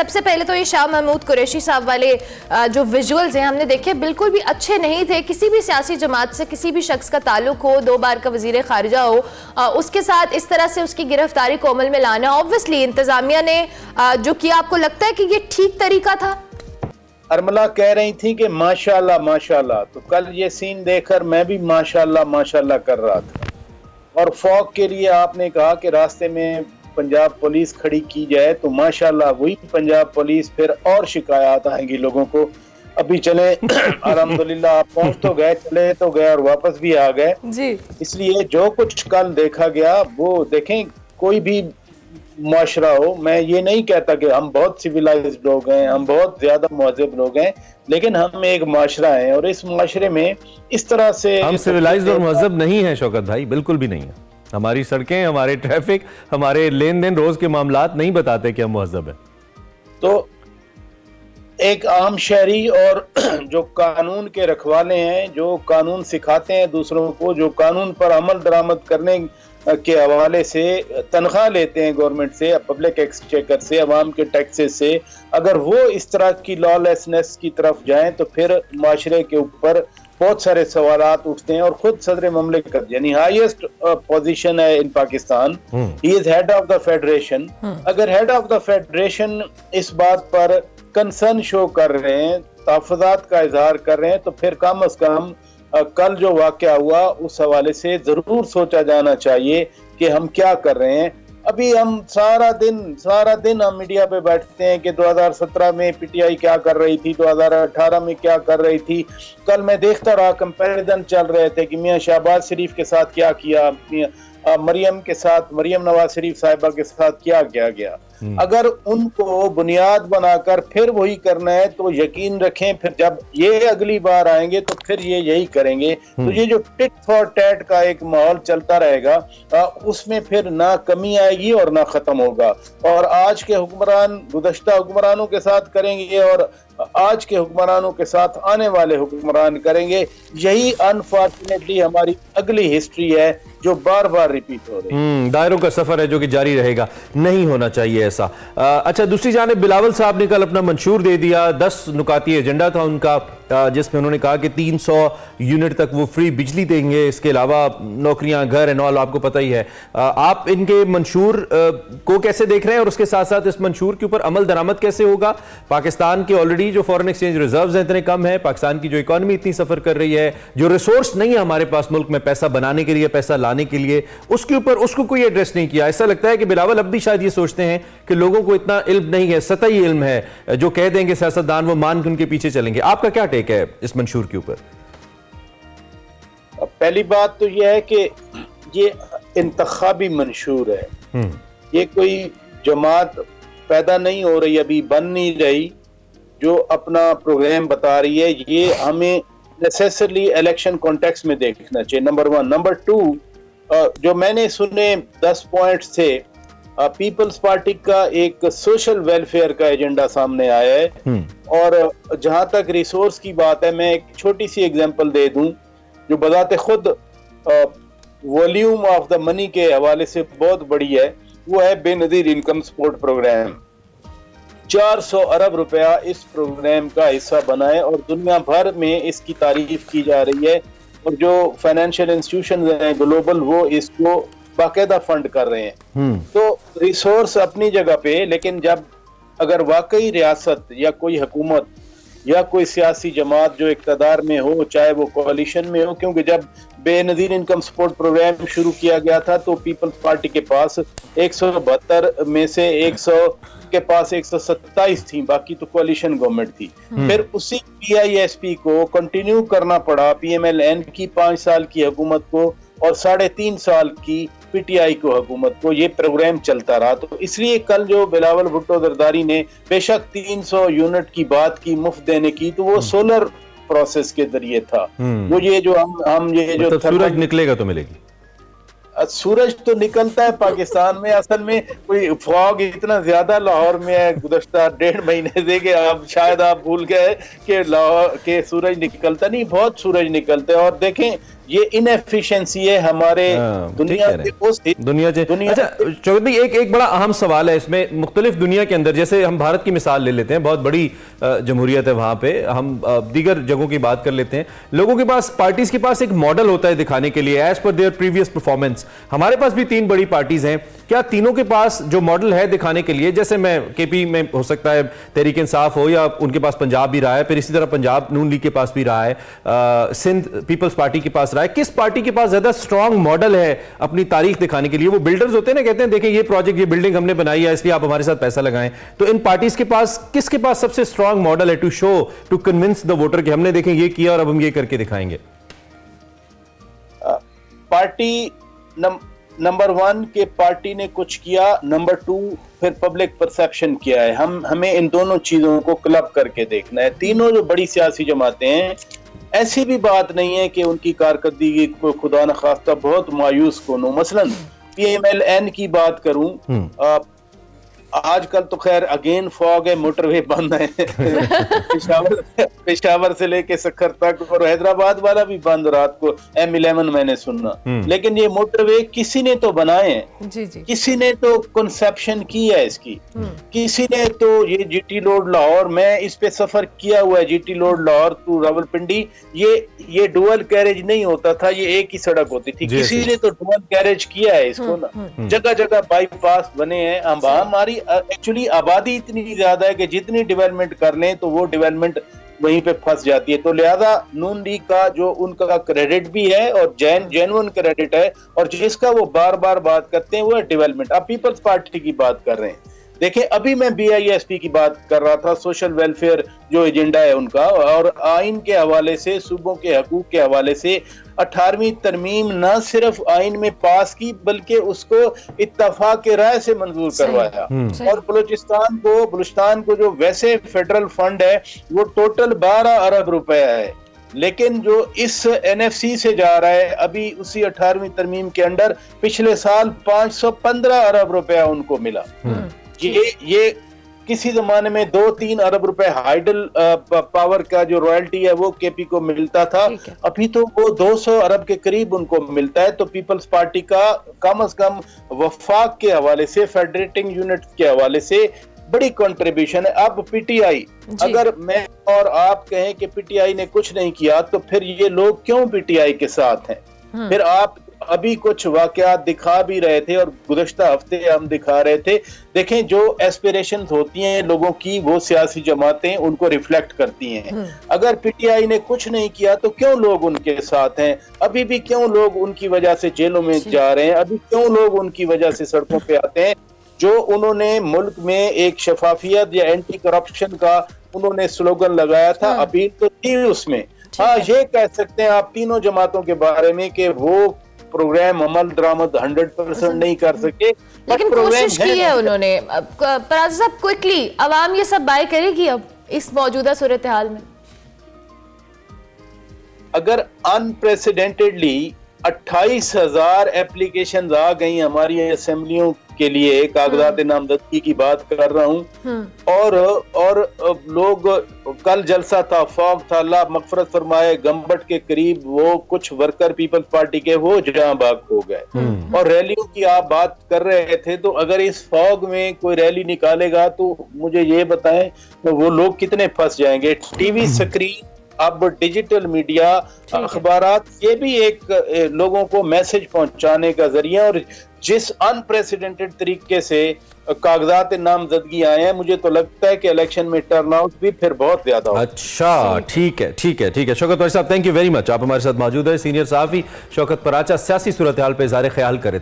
सबसे पहले तो ये शाह महमूद कुरैशी साहब वाले जो विजुअल्स हैं हमने देखे, बिल्कुल भी अच्छे नहीं थे। किसी भी सियासी जमात से किसी भी शख्स का ताल्लुक हो, 2 बार का वजीर खारिजा हो, उसके साथ इस तरह से उसकी गिरफ्तारी को अमल में लाना, ऑब्वियसली इंतजामिया ने जो किया, आपको लगता है कि ये ठीक तरीका था? अरमला कह रही थी कि माशाल्लाह माशाल्लाह, तो कल ये सीन देखकर मैं भी माशाल्लाह माशाल्लाह कर रहा था। और फौक के लिए आपने कहा कि रास्ते में पंजाब पुलिस खड़ी की जाए, तो माशाल्लाह वही पंजाब पुलिस, फिर और शिकायत आएंगी लोगों को। अभी चले अल्हम्दुलिल्लाह आप पहुंच तो गए, चले तो गए और वापस भी आ गए जी। इसलिए जो कुछ कल देखा गया वो देखें, कोई भी मुआशरा हो, मैं ये नहीं कहता कि हम बहुत सिविलाइज्ड लोग हैं, हम बहुत ज्यादा मुहज़्ज़ब लोग हैं, लेकिन हम एक मुआशरा है और इस मुआशरे में इस तरह से हम सिविलाइज्ड और मुहज़्ज़ब नहीं है शौकत भाई, बिल्कुल भी नहीं है। हमारी सड़कें, हमारे ट्रैफिक, हमारे लेन देन, रोज के मामलात नहीं बताते कि हम मुहज़्ज़ब हैं। तो एक आम शहरी और जो कानून के रखवाले हैं, जो कानून सिखाते हैं दूसरों को, जो कानून पर अमल दरामद करने के हवाले से तनख्वाह लेते हैं गवर्नमेंट से, पब्लिक एक्सचेकर से, अवाम के टैक्सेस से, अगर वो इस तरह की लॉलेसनेस की तरफ जाएं तो फिर माशरे के ऊपर बहुत सारे सवालात उठते हैं। और खुद सदर ममलिकत यानी हाईएस्ट पोजीशन है in Pakistan, he is head of the federation. अगर हेड ऑफ द फेडरेशन इस बात पर कंसर्न शो कर रहे हैं, तहफ़्फ़ुज़ात का इजहार कर रहे हैं, तो फिर कम अज कम कल जो वाक़या हुआ उस हवाले से जरूर सोचा जाना चाहिए कि हम क्या कर रहे हैं। अभी हम सारा दिन हम मीडिया पे बैठते हैं कि 2017 में पीटीआई क्या कर रही थी, 2018 में क्या कर रही थी। कल मैं देखता रहा, कंपैरिजन चल रहे थे कि मियां शहबाज शरीफ के साथ क्या किया, मरियम के साथ, मरियम नवाज शरीफ साहिबा के साथ क्या किया गया। अगर उनको बुनियाद बनाकर फिर वही करना है तो यकीन रखें फिर जब ये अगली बार आएंगे तो फिर ये यही करेंगे। तो ये जो टिट फॉर टैट का एक माहौल चलता रहेगा, उसमें फिर ना कमी आएगी और ना खत्म होगा। और आज के हुक्मरान गुज़श्ता हुक्मरानों के साथ करेंगे और आज के हुक्मरानों के साथ आने वाले हुक्मरान करेंगे। यही अनफॉर्चुनेटली हमारी अगली हिस्ट्री है जो बार बार रिपीट हो रही है। दायरों का सफर है जो कि जारी रहेगा, नहीं होना चाहिए ऐसा। अच्छा, दूसरी जानिब बिलावल साहब ने कल अपना मंशूर दे दिया। 10 नुकाती एजेंडा था उनका, जिसमें उन्होंने कहा कि 300 यूनिट तक वो फ्री बिजली देंगे, इसके अलावा नौकरियां, घर एंड ऑल, आपको पता ही है। आप इनके मंशूर को कैसे देख रहे हैं और उसके साथ साथ इस मंशूर के ऊपर अमल दरामद कैसे होगा? पाकिस्तान के ऑलरेडी जो फॉरेन एक्सचेंज रिजर्व्स हैं इतने कम है, पाकिस्तान की जो इकॉनमी इतनी सफर कर रही है, जो रिसोर्स नहीं है हमारे पास मुल्क में पैसा बनाने के लिए, पैसा लाने के लिए, उसके ऊपर उसको कोई एड्रेस नहीं किया। ऐसा लगता है कि बिलावल अब भी शायद ये सोचते हैं कि लोगों को इतना इल्म नहीं है, सतही इल्म है, जो कह देंगे सियासतदान वो मान के उनके पीछे चलेंगे। आपका क्या टेक है इस मंशूर के ऊपर? पहली बात तो यह है कि ये इंतखाबी मंशूर है, ये कोई जमात पैदा नहीं हो रही, अभी बन नहीं रही जो अपना प्रोग्राम बता रही है। ये हमें नेसेसरली इलेक्शन कॉन्टेक्स्ट में देखना चाहिए, नंबर 1। नंबर 2, जो मैंने सुने 10 पॉइंट्स थे, पीपल्स पार्टी का एक सोशल वेलफेयर का एजेंडा सामने आया है। और जहां तक रिसोर्स की बात है, मैं एक छोटी सी एग्जांपल दे दूं जो बजाते खुद वॉल्यूम ऑफ द मनी के हवाले से बहुत बड़ी है। वो है बेनजीर इनकम सपोर्ट प्रोग्राम। 400 अरब रुपया इस प्रोग्राम का हिस्सा बना है और दुनिया भर में इसकी तारीफ की जा रही है। और जो फाइनेंशियल इंस्टीट्यूशन हैं ग्लोबल, वो इसको बाकायदा फंड कर रहे हैं। तो रिसोर्स अपनी जगह पे, लेकिन जब अगर वाकई रियासत या कोई हुकूमत या कोई सियासी जमात जो इक़्तिदार में हो, चाहे वो कोalition में हो, क्योंकि जब बेनजीर इनकम सपोर्ट प्रोग्राम शुरू किया गया था तो पीपल्स पार्टी के पास 172 में से 100 के पास 127 थी, बाकी तो कोalition गवर्नमेंट थी। फिर उसी PISP को कंटिन्यू करना पड़ा PMLN की 5 साल की हुकूमत को और 3.5 साल की PTI को हुकूमत को, ये प्रोग्राम चलता रहा। तो इसलिए कल जो बिलावल भुट्टो जरदारी ने बेशक 300 यूनिट की बात की मुफ्त देने की, तो वो सोलर प्रोसेस के जरिए था। वो ये जो हम ये जो सूरज निकलेगा तो मिलेगी। सूरज तो निकलता है पाकिस्तान में, असल में कोई फॉग इतना ज्यादा लाहौर में है गुज़श्ता 1.5 महीने से कि आप शायद भूल गए कि लाहौर के सूरज निकलता नहीं, बहुत सूरज निकलता है। और देखें ये इनएफिशिएंसी है हमारे दुनिया के। अच्छा शौकत भाई, एक बड़ा अहम सवाल है इसमें, मुख्तलिफ दुनिया के अंदर, जैसे हम भारत की मिसाल ले लेते हैं, बहुत बड़ी जमहूरियत है वहां पे, हम दीगर जगहों की बात कर लेते हैं, लोगों के पास, पार्टीज के पास एक मॉडल होता है दिखाने के लिए as per there previous performance. हमारे पास भी 3 बड़ी पार्टीज हैं, क्या तीनों के पास जो मॉडल है दिखाने के लिए, जैसे मैं केपी में हो सकता है तहरीक इंसाफ हो, या उनके पास पंजाब भी रहा है, फिर इसी तरह पंजाब नून लीग के पास भी रहा है, सिंध पीपल्स पार्टी के पास रहा है, किस पार्टी के पास ज्यादा स्ट्रांग मॉडल है अपनी तारीख दिखाने के लिए? वो बिल्डर्स होते हैं ना, कहते हैं देखें ये प्रोजेक्ट, ये बिल्डिंग हमने बनाई है, इसलिए आप हमारे साथ पैसा लगाएं। तो इन पार्टीज के पास किसके पास सबसे स्ट्रांग मॉडल है to show, to convince the voter कि हमने देखें ये किया और अब हम ये करके दिखाएंगे? पार्टी नंबर 1 के पार्टी ने कुछ किया, नंबर 2 फिर पब्लिक परसेप्शन किया है। हमें इन दोनों चीजों को क्लब करके देखना है। तीनों जो बड़ी सियासी जमातें हैं, ऐसी भी बात नहीं है कि उनकी कारकर्दगी को खुदा न खास्ता बहुत मायूस कौन हो। मसलन PMLN की बात करूं, आजकल तो खैर अगेन फॉग है, मोटरवे बंद है पेशावर से लेके सखर तक, और हैदराबाद वाला भी बंद रात को, M11 मैंने सुना। लेकिन ये मोटरवे किसी ने तो बनाए हैं, किसी ने तो कंसेप्शन की है इसकी, किसी ने तो ये GT रोड लाहौर, मैं इस पे सफर किया हुआ है, GT road Lahore to Rawalpindi, ये डुअल कैरेज नहीं होता था, ये एक ही सड़क होती थी, किसी ने तो डुअल कैरेज किया है इसको ना, जगह जगह बाईपास बने हैं। हमारी एक्चुअली आबादी इतनी ज्यादा है कि जितनी डेवलपमेंट कर लें तो वो डेवलपमेंट वहीं पे फंस जाती है। तो लिहाजा नून लीग का जो उनका क्रेडिट भी है और जेन्युइन क्रेडिट है, और जिसका वो बार बार बात करते हैं वो है डेवलपमेंट। अब पीपल्स पार्टी की बात कर रहे हैं, देखें अभी मैं BISP की बात कर रहा था, सोशल वेलफेयर जो एजेंडा है उनका, और आइन के हवाले से, सूबों के हकूक के हवाले से 18वीं तरमीम न सिर्फ आइन में पास की बल्कि उसको इत्तफाक के राय से मंजूर करवाया। और बलूचिस्तान को जो वैसे फेडरल फंड है वो टोटल 12 अरब रुपए है, लेकिन जो इस NFC से जा रहा है अभी उसी 18वीं तरमीम के अंडर पिछले साल 515 अरब रुपया उनको मिला। ये किसी जमाने में 2-3 अरब रुपए हाइडल पावर का जो रॉयल्टी है वो KP को मिलता था, अभी तो वो 200 अरब के करीब उनको मिलता है। तो पीपल्स पार्टी का कम से कम वफाक के हवाले से, फेडरेटिंग यूनिट के हवाले से बड़ी कंट्रीब्यूशन है। अब PTI, अगर मैं और आप कहें कि PTI ने कुछ नहीं किया तो फिर ये लोग क्यों PTI के साथ हैं? फिर आप अभी कुछ वाकयात दिखा भी रहे थे और गुज़श्ता हफ्ते हम दिखा रहे थे। देखें जो एस्पिरेशंस होती हैं लोगों की वो सियासी जमातें उनको रिफ्लेक्ट करती हैं। अगर PTI ने कुछ नहीं किया तो क्यों लोग उनके साथ हैं? अभी भी क्यों लोग उनकी वजह से जेलों में जा रहे हैं? अभी क्यों लोग उनकी वजह से सड़कों पे आते हैं? जो उन्होंने मुल्क में एक शफाफियत या एंटी करप्शन का उन्होंने स्लोगन लगाया था, अभी तो थी उसमें। हाँ, ये कह सकते हैं आप तीनों जमातों के बारे में कि वो प्रोग्राम अमल दरामद 100% नहीं कर सके, लेकिन कोशिश की है उन्होंने। पराजा साहब, क्विकली, अवाम ये सब बाय करेगी अब इस मौजूदा सूरत हाल में? अगर अनप्रेसिडेंटेडली 28,000 एप्लीकेशन आ गई हमारी असेंबलियों के लिए, कागजात नामजदगी की बात कर रहा हूँ, और लोग, कल जलसा था, फॉग था, अल्लाह मगफरत फरमाए, गंबट के करीब वो कुछ वर्कर पीपल्स पार्टी के वो जहां बाग हो गए। और रैलियों की आप बात कर रहे थे, तो अगर इस फॉग में कोई रैली निकालेगा तो मुझे ये बताएं तो वो लोग कितने फंस जाएंगे। TV स्क्रीन, अब डिजिटल मीडिया, अखबारात, ये भी एक लोगों को मैसेज पहुंचाने का जरिया। और जिस अनप्रेसिडेंटेड तरीके से कागजात नामजदगी आए हैं, मुझे तो लगता है कि इलेक्शन में टर्नआउट भी फिर बहुत ज्यादा होगा। अच्छा, ठीक है शौकत भाई साहब, थैंक यू वेरी मच। आप हमारे साथ मौजूद है सीनियर सहाफी शौकत पराचा, सियासी सूरत हाल पे इज़हार ख्याल करे थे।